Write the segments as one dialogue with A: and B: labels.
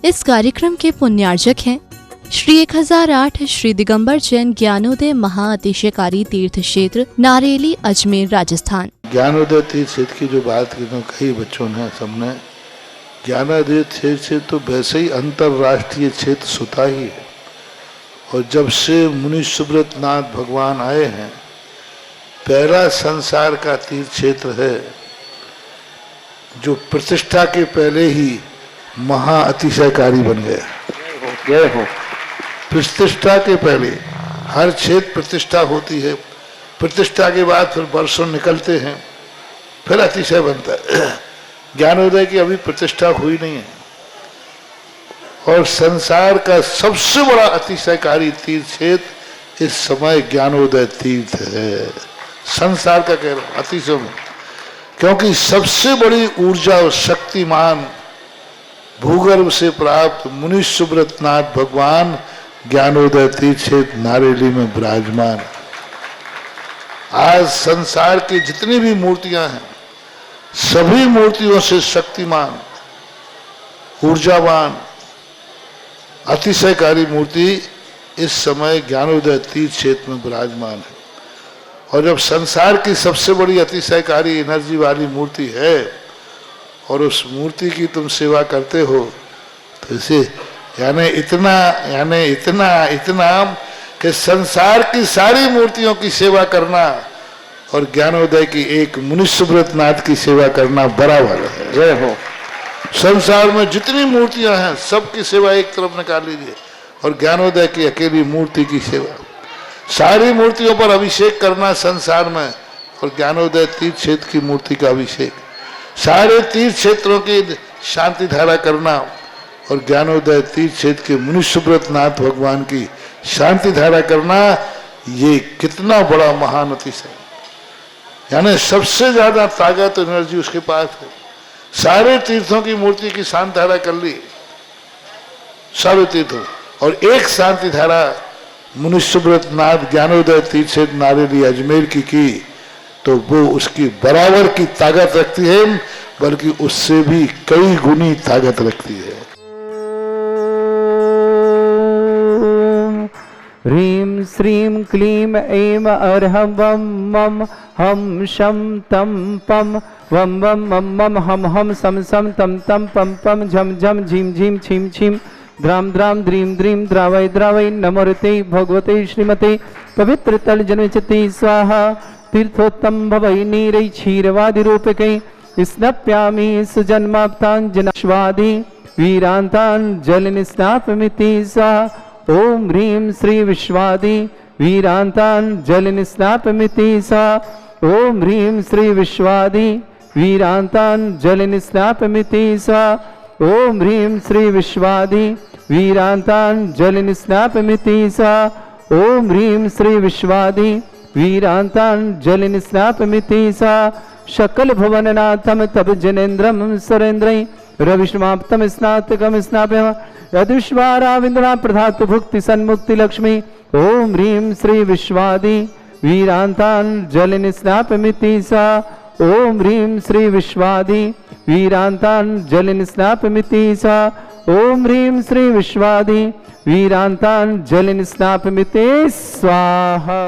A: इस कार्यक्रम के पुण्यार्जक हैं श्री 1008 श्री दिगंबर जैन ज्ञानोदय महाअतिशयकारी तीर्थ क्षेत्र नारेली अजमेर राजस्थान।
B: ज्ञानोदय तीर्थ क्षेत्र की जो बात की तो कई बच्चों ने सबने ज्ञानोदय तीर्थ क्षेत्र तो वैसे ही अंतर्राष्ट्रीय क्षेत्र सुता ही है। और जब से मुनि सुब्रत नाथ भगवान आए हैं, पहला संसार का तीर्थ क्षेत्र है जो प्रतिष्ठा के पहले ही महा अतिशयकारी बन गया।
C: जय हो।
B: प्रतिष्ठा के पहले हर क्षेत्र प्रतिष्ठा होती है, प्रतिष्ठा के बाद फिर वर्षों निकलते हैं, फिर अतिशय बनता है। ज्ञानोदय की अभी प्रतिष्ठा हुई नहीं है। और संसार का सबसे बड़ा अतिशयकारी तीर्थ क्षेत्र इस समय ज्ञानोदय तीर्थ है। संसार का कह रहा हूं अतिशय में, क्योंकि सबसे बड़ी ऊर्जा और शक्तिमान भूगर्भ से प्राप्त मुनि सुब्रत नाथ भगवान ज्ञानोदय तीर्थ क्षेत्र नारेली में विराजमान। आज संसार की जितनी भी मूर्तियां हैं, सभी मूर्तियों से शक्तिमान, ऊर्जावान, अतिशयकारी मूर्ति इस समय ज्ञानोदय तीर्थ क्षेत्र में विराजमान है। और जब संसार की सबसे बड़ी अतिशयकारी एनर्जी वाली मूर्ति है और उस मूर्ति की तुम सेवा करते हो, तो इसे यानी इतना कि संसार की सारी मूर्तियों की सेवा करना और ज्ञानोदय की एक मुनि सुब्रत नाथ की सेवा करना बराबर है।
C: जय हो।
B: संसार में जितनी मूर्तियां हैं सबकी सेवा एक तरफ निकाल लीजिए और ज्ञानोदय की अकेली मूर्ति की सेवा। सारी मूर्तियों पर अभिषेक करना संसार में और ज्ञानोदय तीर्थ क्षेत्र की मूर्ति का अभिषेक, सारे तीर्थ क्षेत्रों की शांति धारा करना और ज्ञानोदय तीर्थ क्षेत्र के मुनि सुब्रत नाथ भगवान की शांति धारा करना, ये कितना बड़ा महान अतिशय। यानी सबसे ज्यादा ताकत एनर्जी उसके पास है। सारे तीर्थों की मूर्ति की शांति धारा कर ली, सारे तीर्थों, और एक शांति धारा मुनि सुब्रत नाथ ज्ञानोदय तीर्थ क्षेत्र नारेली अजमेर की तो वो उसकी बराबर की ताकत रखती है, बल्कि उससे भी कई गुनी ताकत रखती है।
C: ह्रीं श्रीं क्लीं ऐं अर्हं वं मं हम शं तं पं वं वं मं मं हम हम सं सं तं तं पं पं झं झं झीं झीं छीं छीं द्रां द्रां द्रीं द्रीं द्रावै द्रावै नमोते भगवते श्रीमते पवित्र तल जन्मचति स्वाहा। तीर्थोत्तम भवै नीरै क्षीरवादि रूपकै स्नप्यामि सुजन्माप्तान् जनश्वादि वीरान्तान् जलनिस्नापमिति स्वाहा। ओम ह्रीं श्री विश्वादि वीरान्तान् जलनिस्नापमिति स्वाहा। ओम ह्रीं श्री विश्वादि वीरान्तान् जलनिस्नापमिति स्वाहा। ओम ह्रीं श्री विश्वादि वीरान्तान् जलनिस्नापमिति स्वाहा। ओम ह्रीं श्री विश्वादि वीरान्तान् जलनिस्नापमिति स्वाहा। सकल भुवननाथम तब जनेन्द्रम सुरेन्द्रै रविष्माप्तम स्नातकम स्नापय यदुष्वाराविंद्रा प्रधातु भुक्ति सन्मुक्ति लक्ष्मी। ओम ह्रीं श्री विश्वादि वीरान्तान् जलनिस्नापमिति स्वाहा। ओम ह्रीं श्री विश्वादि वीरान्तान् जलनिस्नापमिति स्वाहा। ओम ह्रीं श्री विश्वादि वीरान्तान् जलनिस्नापमिति स्वाहा।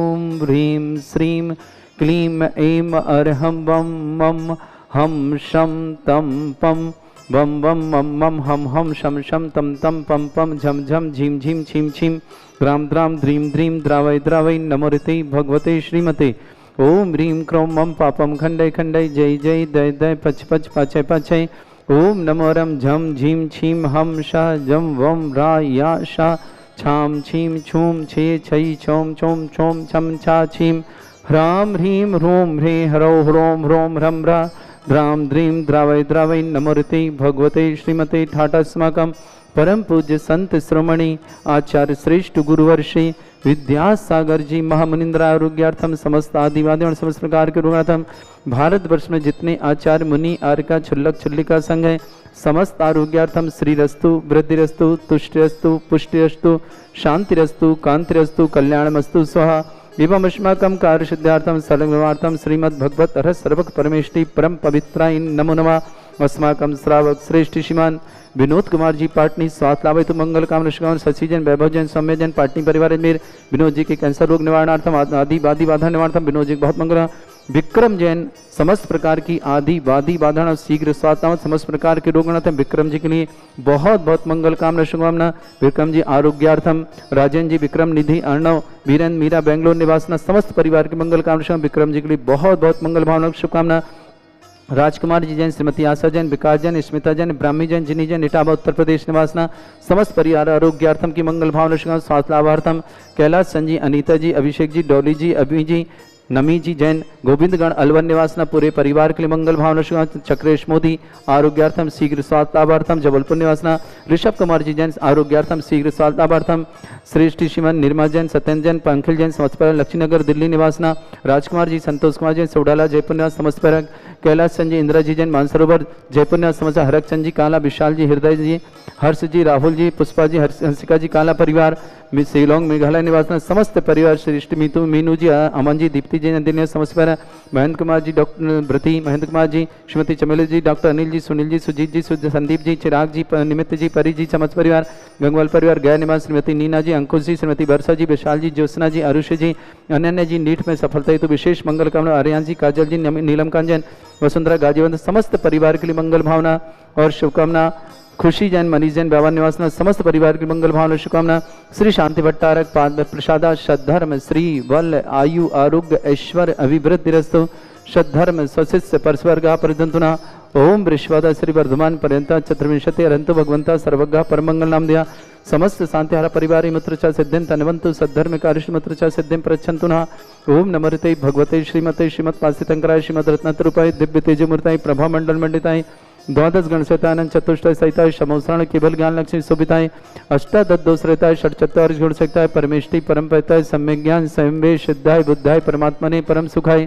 C: ओम ह्रीं श्रीं क्लीं ऐं अर्हं वं मं हम शं तं पं वं वं मं मं हम हम शं शं तं तं पं पं झं झं झीं झीं छीं छीं द्रां द्रां द्रीं द्रीं द्रावै द्रावै नमोते भगवते श्रीमते। ओम ह्रीं क्रों मं पापं खण्डै खण्डै जय जय दय दय पच पच पाचय पाचय। ओम नमो रं झं झीं छीं हम शा जं वं रा या शा छां छीं छूं छे छै छौं छौं छौं छं छा छीं ह्रां ह्रीं ह्रूं ह्रे ह्रौ ह्रों ह्रों ह्रं ह्रा द्रां द्रीं द्रावै द्रावै नमोते भगवते श्रीमते। ठाटस्माकं परम पूज्य संत श्रोमणी आचार्य श्रेष्ठ गुरुवर्षे विद्यासागर जी महामुनिंद्र आरोग्यार्थम समस्त आदिवादी और समस्त प्रकार के रोगार्थम भारतवर्ष में जितने आचार्य मुनि आर्का छुल्लक छुल्लिका संघ है, समस्त आरोग्यार्थम श्रीरस्तु वृद्धिरस्तु तुष्टिरस्तु पुष्टिरस्तु शांतिरस्तु कांतिरस्तु कल्याणमस्तु स्वाहा। एवं अस्माकं कार्यसिद्ध्यार्थं सर्वमार्थं श्रीमद्भगवत अर्ह सर्वक परमेष्टि परम पवित्राय नमो नमः। अस्माकं श्रावक श्रेष्ठ श्रीमान विनोद कुमार जी पाटनी स्वास्थ्य लाभ हेतु मंगल कामना शुभकामना शशिजन वैभवजन सौम्यजन पाटनी परिवार अजमेर विनोद जी के कैंसर रोग निवारणार्थम आदि वादी बाधा निवारणार्थम विनोद जी बहुत मंगल। विक्रम जैन समस्त प्रकार की आदि वादी बाधा और शीघ्र स्वास्थ्य समस्त प्रकार के रोगार्थम विक्रम जी के लिए बहुत बहुत मंगल कामना शुभकामना। विक्रम जी आरोग्यार्थम राजन जी विक्रम निधि अर्णव वीरेंद्र मीरा बेंगलोर निवासना समस्त परिवार के मंगल कामना विक्रम जी के लिए बहुत बहुत मंगल भावना शुभकामना। राजकुमार जी जैन श्रीमती आशा जैन विकास जैन स्मिता जैन ब्राह्मी जैन जिनी जैन इटावा उत्तर प्रदेश निवासना समस्त परिवार आरोग्यार्थम की मंगल भावना शुभकामना। स्वास्थ्य लाभार्थम कैलाश संजी अनीता जी अभिषेक जी डॉली जी अभी जी नमी जी जैन गोविंदगढ़ अलवर निवासना पूरे परिवार के लिए मंगल भावना शुभकामना। चक्रेश मोदी आरोग्यार्थम शीघ्र स्वास्थ्य लाभार्थम जबलपुर निवासना। ऋषभ कुमार जी जैन आरोग्यार्थम शीघ्र स्वास्थ्य लाभार्थम। श्रेष्ठ श्रीमन निर्मा जैन सत्यन जैन पंखिल जैन समस्तपर लक्ष्मीनगर दिल्ली निवासना। राजकुमार जी संतोष कुमार जैन सोडाला जयपुर निवास समस्तपर। कैलाश संजय इंदिरा जी जैन मानसरोवर जयपुर निवास समस्त। हरक चंद जी काला विशाल जी हृदय जी हर्ष जी राहुल जी पुष्पा जी हंसिका जी काला परिवार शिलोंग मेघालय निवासना समस्त परिवार। श्रेष्ठ मीतू मीनू जी अमन जी दीप्ति जी दिल्ली समस्त पर। महेंद्र कुमार जी डॉक्टर व्रति महेंद्र कुमार जी श्रीमती चमेली जी डॉक्टर अनिल जी सुनील जी सुजीत जी संदीप जी चिराग जी निमित्त जी परी जी समस्त परिवार। गंगवाल परिवार गया निवास श्रीमती नीना जी अंकुश जी श्रीमती वर्षा जी विशाल जी ज्योत्सना जी आरुष जी अनन्या जी नीट में सफलता हेतु विशेष मंगल कामना। आर्यन जी काजल जी नीलम कांजन वसुंधरा गाजीवंत समस्त परिवार के लिए मंगल भावना और शुभकामना। खुशी जैन मनीष जैन बाबा निवासना समस्त परिवार की मंगल भावना शुभकामना। श्री शांति भट्टारक पाद प्रसादा सद्धर्म श्री वल आयु आरोग्य ऐश्वर्य अभिवृद्धि रस्तु सद्धर्म स्वशिष्य परस्वर्गा परिदंतुना। ओम वृश्वादा श्री वर्धमान पर्यंता चतुर्विंशति अरंतो भगवंता सर्वज्ञ परमंगल नाम दिया। समस्त शांतिहारा परिवार मित्र च सिद्धिं तनवंतु सद्धर्म कार्य मित्र च सिद्धिं प्रच्छन्तु। ओम नमस्ते भगवते श्रीमते श्रीमत् पासितंकराय श्रीमद रत्नतरूपाय दिव्य तेजमूर्ताय प्रभा मंडल मंडिताय द्वादश गणसहितानंद चतुष्टय सहिताय समोसरण केवल ज्ञान लक्ष्मी शोभिताय अष्टादशरताय षटचत्वार गुण सकताय परमेष्टि परम पताय सम्यक ज्ञान संवे सिद्धाय बुद्धाय परमात्मने परम सुखाय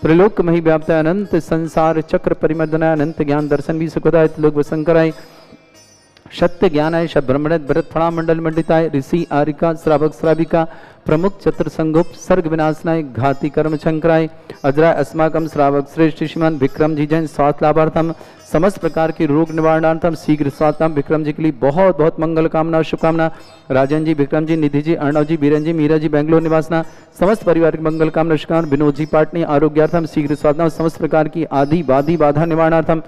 C: त्रिलोक मही व्याप्ताय अनंत संसार चक्र परिमर्दनाय अनंत ज्ञान दर्शन भी सुखदाय त्रिलोक वसंकराय सत्य ज्ञानाय ब्रह्मण भरत फणा मंडल मंडिताय ऋषि आरिका श्रावक श्राविका प्रमुख चतुर संगोप सर्ग विनाशनाय घाती कर्म शंकराय अजराय अस्माकम श्रावक श्रेष्ठ श्रीमान विक्रम जी जैन स्वास्थ्य लाभार्थम समस्त प्रकार के रोग निवारणार्थम शीघ्र स्वास्थ्य विक्रम जी के लिए बहुत बहुत मंगल कामना शुभकामना। राजन जी विक्रम जी निधि जी अर्णव जी बीरन जी मीरा जी बेंगलोर निवासना समस्त परिवार की मंगल कामना शुभकामना। विनोद जी पाटनी आरोग्यार्थम शीघ्र स्वास्थ्य समस्त प्रकार की आदि वादी बाधा निवारणार्थम।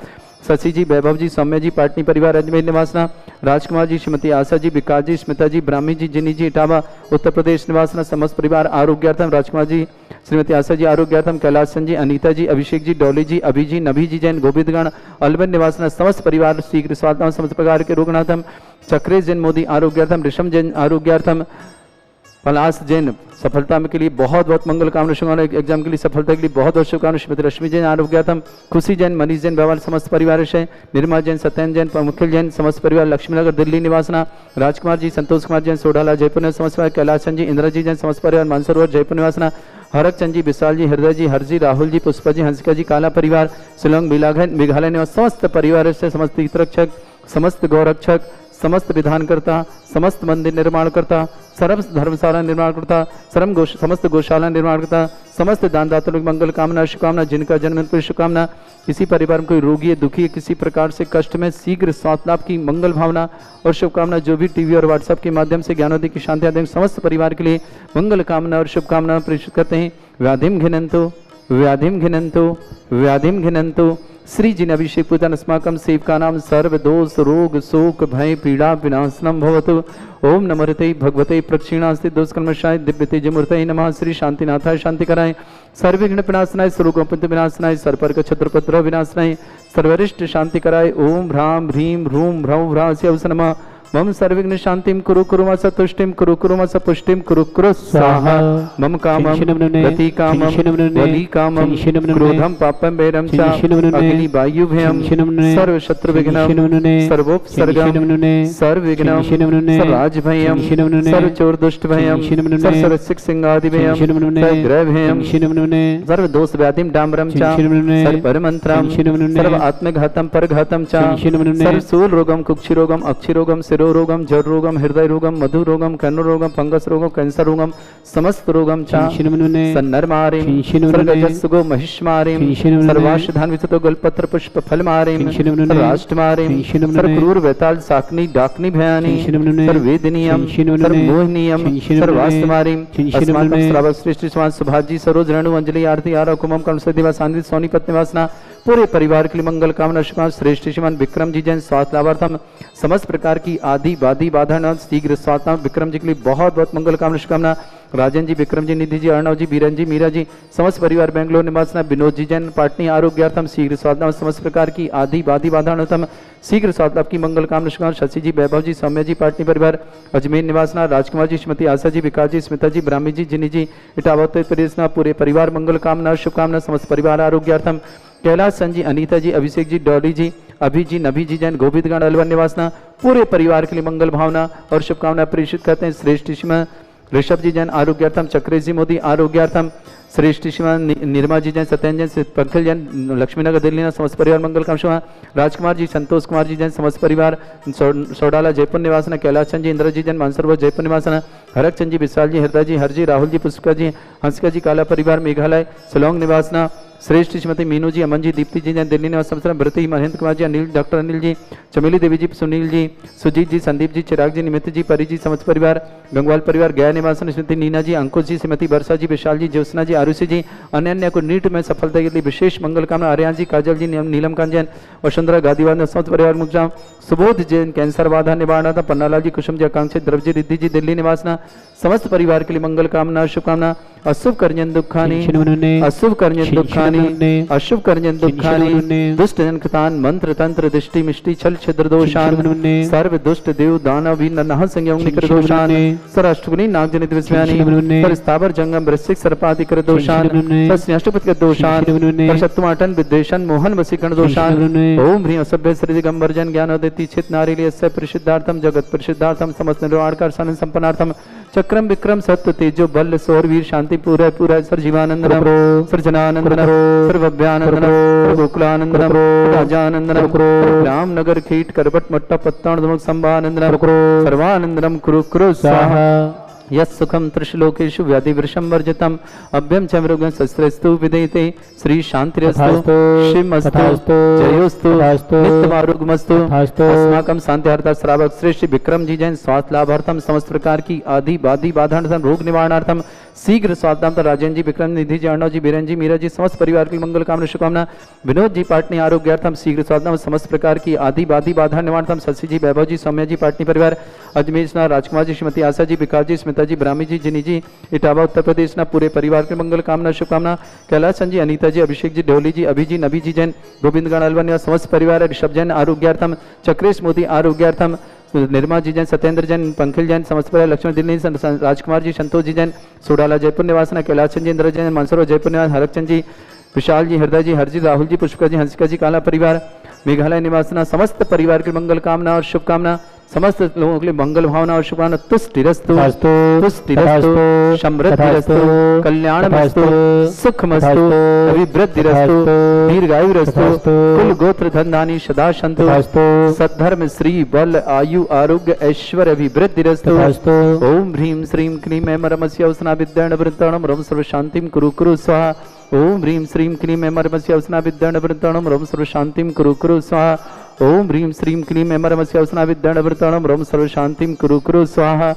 C: शशि जी वैभव जी सौम्य जी पाटनी परिवार अजमेर निवासना। राजकुमार जी श्रीमती आशा जी विकास जी स्मिता जी ब्राह्मी जी जिनी जी इटावा उत्तर प्रदेश निवासना समस्त परिवार आरोग्यार्थम। राजकुमार जी श्रीमती आशा जी आरोग्यार्थम। कैलाश जी अनीता जी अभिषेक जी डॉली जी अभी जी नभी जी जैन गोविंदगढ़ अलवर निवासना समस्त परिवार शीघ्र स्वास्थ्य समस्त प्रकार के रोगनाथम। चक्रेश जैन मोदी आरोग्यार्थम। ऋषम जैन आरोग्यार्थम। पलाश जैन सफलता के लिए बहुत बहुत मंगल कामना शुभकामना। एग्जाम के लिए सफलता के लिए बहुत बहुत शुभकामना। श्रीमती रश्मि जैन आरोग्यार्थम। खुशी जैन मनीष जैन व्यवहार समस्त परिवार से। निर्मा जैन सत्यन जैन मुखिल जैन समस्त परिवार लक्ष्मीनगर दिल्ली निवासना। राजकुमार जी संतोष कुमार जैन सोडाला जयपुर निवास समस्त परिवार। कैलाश जी इंदिरा जी जैन समस्त परिवार मानसरोवर जयपुर निवासना। हरक चंद जी विशाल जी हृदय जी हर जी राहुल जी पुष्पा जी हंसिका जी काला परिवार। शिलोंग मेघालय निवास समस्त परिवार से। समस्त तीर्थरक्षक समस्त गौरक्षक समस्त विधानकर्ता समस्त मंदिर निर्माण करता सर्व धर्मशाला निर्माण करता समस्त गौशाला निर्माण करता समस्त दानदाता लोग मंगल कामना शुभकामना। जिनका जन्म पर शुभकामना। किसी परिवार में कोई रोगी है दुखी है किसी प्रकार से कष्ट में शीघ्र स्वास्थ्य लाभ की मंगल भावना और शुभकामना। जो भी टीवी और व्हाट्सएप के माध्यम से ज्ञानोदय की शांति आदि समस्त परिवार के लिए मंगल कामना और शुभकामना प्रेषित करते हैं। व्याधिम घिनंतो व्याधिम घिनंतो व्याधिम घिनंतो। श्री जिन अभिषेक पूजन अस्माकं सेवका नाम सर्व दोष रोग शोक भय पीड़ा विनाशनम भवतु। ओम नमस्ते भगवते प्रक्षिणास्ति दोष कर्मशाय दिव्य तेजमूर्तये नमः। श्री शांतिनाथाय शांति कराय सर्वविघ्न विनाशनाय सर्वगोपंत विनाशनाय सर्पर्क छत्रपत्र विनाशनाय सर्वरिष्ट शांति कराय। ओम भ्राम ह्रीम ह्रूम भ्रौ भ्रास्य नमः। मम सर्वविघ्न शांतिम कुरु कुरुम सतुष्टिम कुरु कुरुम सपुष्टिम कुरु कुरु स्वाहा। मम कामम गति कामम वली कामम क्रोधम पापम वैरम च अग्नि वायु भयम सर्व शत्रु विघ्नम सर्वोपसर्गम सर्व विघ्नम सर्वराज भयम सर्व चोर दुष्ट भयम सर्व सरसिक सिंहादि भयम सर्व ग्रह भयम सर्व दोष व्याधिम डाम्बरम च सर्व परमंत्रम सर्व आत्मघातम परघातम च सर्व सूल रोगम कुक्षि रोगम अक्षि रोगम शिरोरोगम जरोगम हृदय रोगम मधुरोगम कर्णरोगम फंगस रोगम कैंसर रोगम समस्त रोगम चा सन्नरमारिम सर्गजस्सुगो महिष्मारिम सर्वाशधान विसतो गलपत्र पुष्प फल मारिम सर्वाष्टमारिम सर्वक्रूर वैताल साकनी डाकनी भयानी सर्वेदनीयम सर्वमोहनीयम सर्वास्तमारिम अस्माकं श्रावक श्रेष्ठ स्वान सुभाजी सरोज रेणु अंजलि आरती आरा कुमम कर्ण सदिवा सांद्रित सोनी पत्नीवासना पूरे परिवार के लिए मंगल कामना शुभकामना श्रेष्ठ श्रीमान विक्रम जी जैन स्वास्थ्य लाभार्थम समस्त प्रकार की आदि बाधि बाधा न शीघ्र स्वास्थ्य विक्रम जी के लिए बहुत बहुत मंगल कामना शुभकामना राजन जी विक्रम जी निधि जी अर्णव जी बीरन जी मीरा जी समस्त परिवार बेंगलोर निवासना विनोद जी जैन पाटनी आरोग्यार्थम शीघ्र स्वास्थ्य समस्त प्रकार की आदि बाधि बाधा नतम शीघ्र स्वास्थ्य की मंगल कामना शुभकामना शशि जी वैभव जी सौम्य जी पाटनी परिवार अजमेर निवासना राजकुमार जी श्रीमती आशा जी विकास जी स्मिता जी ब्राह्मी जी जिनी जी इटावत प्रदेशना पूरे परिवार मंगल कामना शुभकामना समस्त परिवार आरोग्यार्थम कैलाश सन जी अनीता जी अभिषेक जी डॉली जी अभी जी नभी जी जैन गोविंदगढ़ अलवर निवासना पूरे परिवार के लिए मंगल भावना और शुभकामना प्रेषित करते हैं श्रेष्ठ श्रीमान ऋषभ जी जैन आरोग्यार्थम चक्रेश जी मोदी आरोग्यार्थम श्रेष्ठ श्रीमान निर्मा जी जैन सत्यन जैन पंखल जैन लक्ष्मीनगर दिल्ली समस्त परिवार मंगल कामना राजकुमार जी संतोष कुमार जी जैन समस्त परिवार सोडाला जयपुर निवासना कैलाश चंद जी इंद्र जी जैन मानसरोवर जयपुर निवासना हरक चंद जी विशाल जी हृदय जी हर जी राहुल जी पुष्कर जी हंसिका जी काला परिवार मेघालय शिलोंग निवासना श्रेष्ठ श्रीमती मीनू जी अमन जी दीप्ति जी जैन दिल्ली निवास संवत्सर भरती महेंद्र कुमार जी अनिल डॉक्टर अनिल जी चमेली देवी जी सुनील जी सुजीत जी संदीप जी चिराग जी निमित जी परी जी समस्त परिवार गंगवाल परिवार गया निवासन श्रीमती नीना जी अंकुश जी श्रीमती वर्षा जी विशाल जी ज्योत्सना जी आरुषि जी अन्य को नीट में सफलता के लिए विशेष मंगल कामना आर्यन जी काजल जी नीलम कांत जैन वसुंधरा गादीवाद समस्त परिवार मुक्जाम सुबोध जैन कैंसर बाधा निवारण था पन्नालाल जी कुसुम जी आकांक्षित द्रव जी रिद्धि जी दिल्ली निवासना समस्त परिवार के लिए मंगल कामना शुभकामना अशुभ कर्जन दुखानी अशुभ कर्जन दुखानी अशुभ कर्जन दुखानी दुष्ट जन कृतान मंत्र तंत्र दृष्टि मिष्टि छल छिद्र दोषान सर्व दुष्ट देव दानव नह संयोग निकर दोषान सर अष्टगुणी नाग जनित विस्मयानी सर स्थावर जंगम वृश्चिक सर्पादि कर दोषान सर अष्टपति कर दोषान सर शत्रुमाटन विद्वेषण मोहन वसीकरण दोषान ओम ह्रीं असभ्य श्री दिगंबर जन ज्ञान उदिति चित नारीलिय प्रसिद्धार्थम जगत प्रसिद्धार्थम समस्त निर्वाणकार सन संपन्नार्थम चक्रम विक्रम सत्य तेजो बल सौर वीर शांति पूरा पूरा sir Jeevanandanam sir Janandanam sir Bhavyanandanam sir Gokulanandanam Rajanandanam Ram Nagar कीट करबट मट्टा पत्ताण दमक संभानंदनम सर्वानंदनम कुरु कुरु स्वाहा यत्सुखम त्रिशलोकेषु व्याधि वृषम वर्जितम अभ्यम च मृगं शस्त्रस्तु विदेते श्री शांतिरस्तु शिवमस्तु जयोस्तु नित्यमारोग्यमस्तु अस्माकं शांतिहर्ता श्रावक श्रेष्ठ विक्रम जी जैन स्वास्थ्य लाभार्थम समस्त प्रकार की आदि बाधि बाधार्थम रोग निवारणार्थम शीघ्र स्वास्थ्य राजेंद्र जी विक्रम निधि जी अर्णव जी बीरन जी मीरा जी समस्त परिवार की मंगल कामना शुभकामना विनोद जी पाटनी आरोग्यार्थम शीघ्र स्वास्थ्य समस्त प्रकार की आदि बाधि बाधा निवारणार्थम शशि जी वैभव जी सौम्य जी पाटनी परिवार अजमेर राजकुमार जी श्रीमती आशा जी विकास जी स्मिता जी ब्राह्मी जी जिनी जी इटावा उत्तर प्रदेश पूरे परिवार के मंगल कामना शुभकामना कैलाश चंद जी अनीता जी अभिषेक जी ढोली जी अभी जी नबी जी जैन गोविंदगढ़ अलवर समस्त परिवार ऋषभ जैन आरोग्यार्थम चक्रेश मोदी आरोग्यार्थम निर्मा जी जैन सत्येंद्र जैन पंखिल जैन समस्त परिवार लक्ष्मण दिल्ली राजकुमार जी संतोष जी जैन सोडाला जयपुर निवासना कैलाश चंद जी इंद्र जैन मानसरोवर जयपुर निवास हरक चंद जी विशाल जी हृदय जी हरजी राहुल जी पुष्कर जी हंसिका जी काला परिवार मेघालय निवासना समस्त परिवार की मंगल कामना और शुभकामना समस्त लोगों के लिए मंगल भावना और शुभकामना तुष्टिरस्तु तुष्टिरस्तु समृद्धिरस्तु कल्याणमस्तु सुखमस्तु अभिवृद्धिरस्तु दीर्घायुरस्तु कुल गोत्र धन धानी सदा सन्तु सद्धर्म श्री बल आयु आरोग्य ऐश्वर्य अभिवृद्धिरस्तु ओम ह्रीं श्रीं क्लीं ऐं मरमस्य अवसना विद्याण वृत्ताणं रम सर्व शांतिं कुरु कुरु स्वाहा ओम ह्रीं श्रीं क्लीं ऐं मरमस्य अवसना विद्याण वृत्ताणं रम सर्व शांतिं कुरु कुरु स्वाहा ओम ह्रीं श्रीं क्लीं ऐं मरमस्य अवसना विद्याण वृत्ताणं रम सर्व शांतिं कुरु कुरु स्वाहा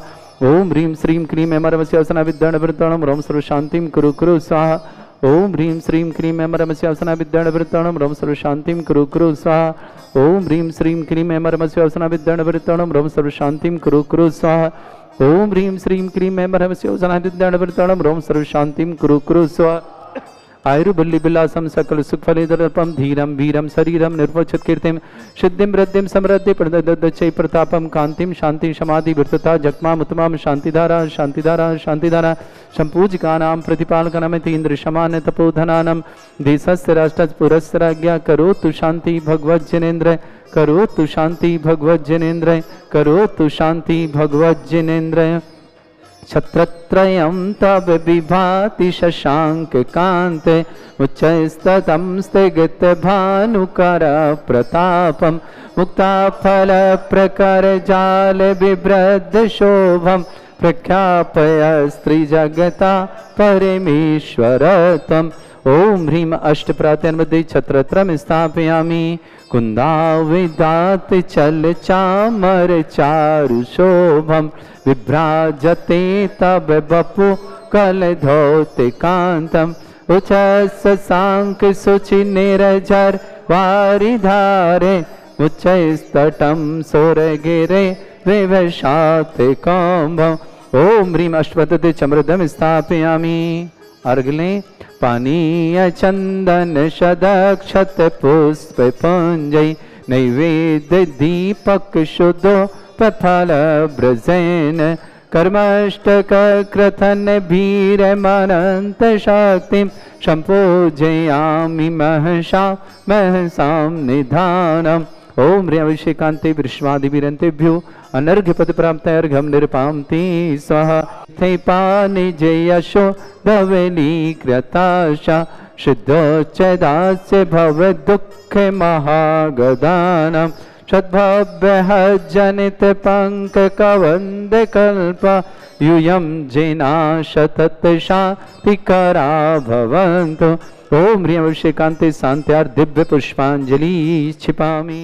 C: ओम ह्रीं श्रीं क्लीं ऐं मरमस्य अवसना विद्याण वृत्ताणं रम सर्व शांतिं कुरु कुरु स्वाहा ओम ह्रीं श्रीं क्लीं ऐं मरमस्य अवसना विद्याण वृत्ताणं रम सर्व शांतिं कुरु कुरु स्वाहा ओम ह्रीं श्रीं क्लीं ऐं मरमस्य अवसना विद्याण वृत्ताणं रम सर्व शांतिं कुरु कुरु स्वाहा ओम ह्रीं श्रीं क्लीं ऐं मरमस्य अवसना विद्याण वृत्ताणं रम सर्व शांतिं कुरु कुरु स्वाहा आयुर्बल्ली विलासम सकल सुखफलिदर्पम धीरम वीरम शरीरम निर्वचत कीर्तिम सिद्धिं वृद्धिं समृद्धि प्रददच्चै प्रतापम कांतिम शांति समाधि वृत्तता जगमाम उत्तमाम शांतिधारा शांतिधारा शांतिधारा संपूजिकानां प्रतिपालकनमिति इंद्र समान तपोधनानं देशस्य राष्ट्रस्य पुरस्य राज्ञा करोतु शांति भगवत जनेन्द्र करोतु शांति भगवत जनेन्द्र करोतु शांति भगवत जनेन्द्र छत्रत्रयं तव विभाति शशांक कांते उच्चस्ततं स्थिगतभानुकर प्रतापं मुक्ताफल प्रकर जाल बिभ्रद शोभं प्रख्यापय स्त्रीजगता परमेश्वरतम्। ओम ह्रीं अष्टप्रात्यन्मध्ये छत्रत्रं स्थापयामि। कुन्दाविदात चल चामर चारु शोभम विभ्राजते तब बपु कल धौते कांतम उच्च सांक सुचि निरजर वारिधारे उच्च स्तटम सोर गिरे विवशाते कांभम। ओम ह्रीं अष्टपदे चमृदम स्थापयामि। अर्घले पानीय चंदन शदक्षत पुष्प पुंजय नैवेद्य दीपक शुद्धो फल ब्रजेन कर्मष्टक क्रथन भीर मनंत शक्ति संपूजयामि महसां निधानम। ओम ह्रीं अभिषेकांते विश्वादिवीरन्तेभ्यो अनर्घ्यपद प्राप्त अर्घ्यं निरपामति स्वाहा। थे पानि जयशो धवली कृताशा शुद्धोच्चदास्य भव दुःख महागदानम सद्भव्य जनित पंक कवंद कल्प यूयं जिनाशतत शांतिकरा भवन्तु। ओम ह्रीं अभिषेकांते शांत्यार दिव्य पुष्पांजलि क्षिपामि।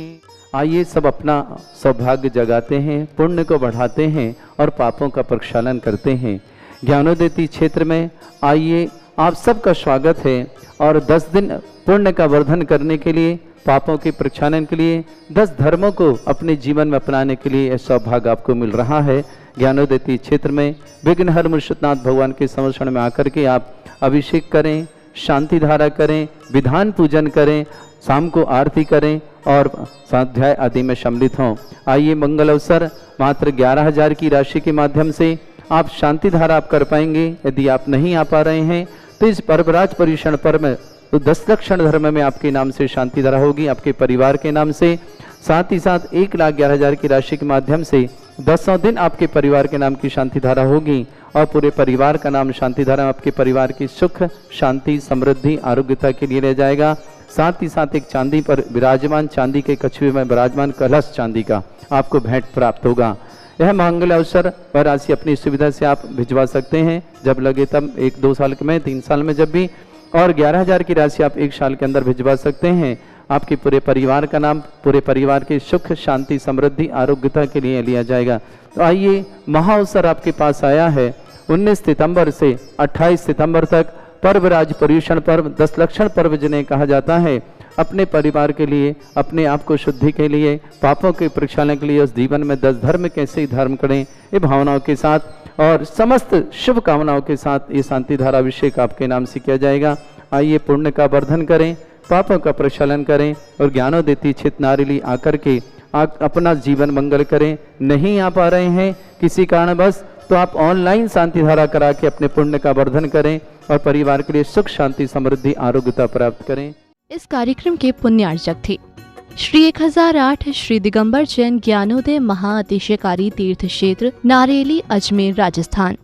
C: आइए सब अपना सौभाग्य जगाते हैं, पुण्य को बढ़ाते हैं और पापों का प्रक्षालन करते हैं। ज्ञानोदय क्षेत्र में आइए आप सबका स्वागत है। और 10 दिन पुण्य का वर्धन करने के लिए, पापों के प्रक्षालन के लिए, 10 धर्मों को अपने जीवन में अपनाने के लिए यह सौभाग्य आपको मिल रहा है। ज्ञानोदय क्षेत्र में विघ्नहर मुर्शिदनाथ भगवान के समर्षण में आकर के आप अभिषेक करें, शांति धारा करें, विधान पूजन करें, शाम को आरती करें और स्वाध्याय आदि में सम्मिलित हों। आइए मंगल अवसर मात्र 11,000 की राशि के माध्यम से आप शांति धारा आप कर पाएंगे। यदि आप नहीं आ पा रहे हैं तो इस पर्वराज पर्युषण पर्व में तो 10 लक्षण धर्म में आपके नाम से शांति धारा होगी, आपके परिवार के नाम से। साथ ही साथ 1,11,000 की राशि के माध्यम से 10 दिन आपके परिवार के नाम की शांति धारा होगी और पूरे परिवार का नाम शांति धारा आपके परिवार की सुख शांति समृद्धि आरोग्यता के लिए ले जाएगा। साथ ही साथ एक चांदी पर विराजमान, चांदी के कछुए में विराजमान कलश चांदी का आपको भेंट प्राप्त होगा। यह मंगल अवसर पर राशि अपनी सुविधा से आप भिजवा सकते हैं, जब लगे तब, 1-2 साल में, 3 साल में, जब भी। और 11,000 की राशि आप 1 साल के अंदर भिजवा सकते हैं। आपके पूरे परिवार का नाम, पूरे परिवार के सुख शांति समृद्धि आरोग्यता के लिए लिया जाएगा। तो आइए, महाअवसर आपके पास आया है। 19 सितंबर से 28 सितंबर तक पर्वराज पर्युषण पर्व 10 लक्षण पर्व जिन्हें कहा जाता है, अपने परिवार के लिए, अपने आप को शुद्धि के लिए, पापों के प्रक्षालन के लिए, उस जीवन में 10 धर्म कैसे धारण करें, ये भावनाओं के साथ और समस्त शुभ कामनाओं के साथ ये शांति धारा अभिषेक आपके नाम से किया जाएगा। आइए पुण्य का वर्धन करें, पापों का प्रक्षालन करें और ज्ञानोदय क्षेत्र नारेली आकर के आप अपना जीवन मंगल करें। नहीं आ पा रहे हैं किसी कारणवश तो आप ऑनलाइन शांति धारा करा के अपने पुण्य का वर्धन करें और परिवार के लिए सुख शांति समृद्धि आरोग्यता प्राप्त करें।
A: इस कार्यक्रम के पुण्यार्चक थे श्री 1008 श्री दिगंबर जैन ज्ञानोदय महाअतिशयकारी तीर्थ क्षेत्र नारेली, अजमेर, राजस्थान।